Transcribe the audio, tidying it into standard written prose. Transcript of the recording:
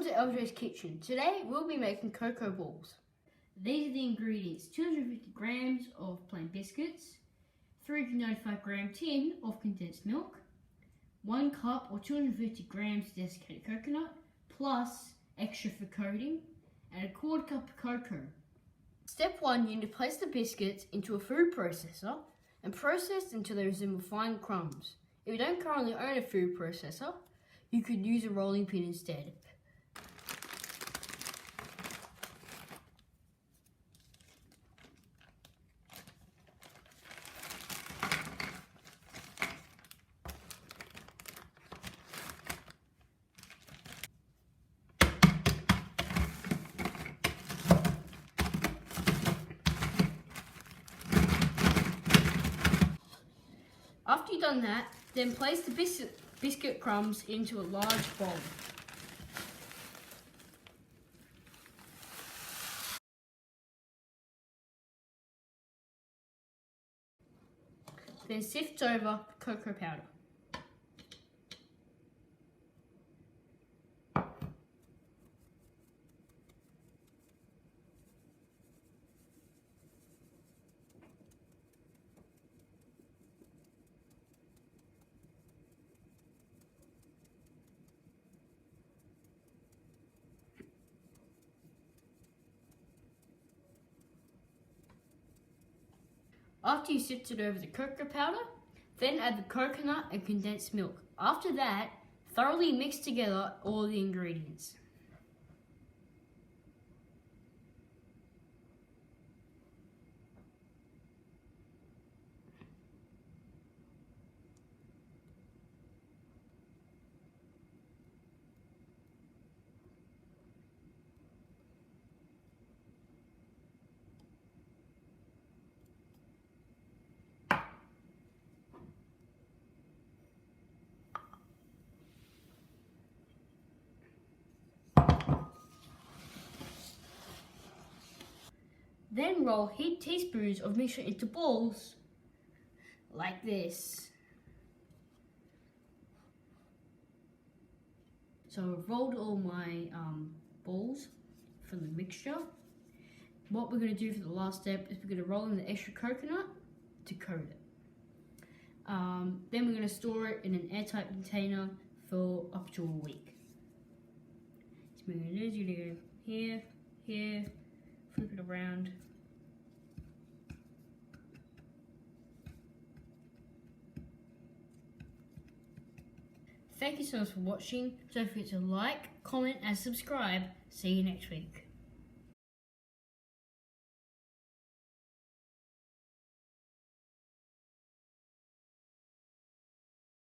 Welcome to LJ's Kitchen. Today we'll be making cocoa balls. These are the ingredients: 250 grams of plain biscuits, 395 gram tin of condensed milk, 1 cup or 250 grams desiccated coconut, plus extra for coating, and a quarter cup of cocoa. Step 1, you need to place the biscuits into a food processor and process until they resemble fine crumbs. If you don't currently own a food processor, you could use a rolling pin instead. After you've done that, then place the biscuit crumbs into a large bowl. Then sift over cocoa powder. After you sifted over the cocoa powder, then add the coconut and condensed milk. After that, thoroughly mix together all the ingredients. Then roll heaped teaspoons of mixture into balls, like this. So I've rolled all my balls from the mixture. What we're going to do for the last step is we're going to roll in the extra coconut to coat it. Then we're going to store it in an airtight container for up to a week. So we're going to do here, here, flip it around. Thank you so much for watching. Don't forget to like, comment and subscribe. See you next week.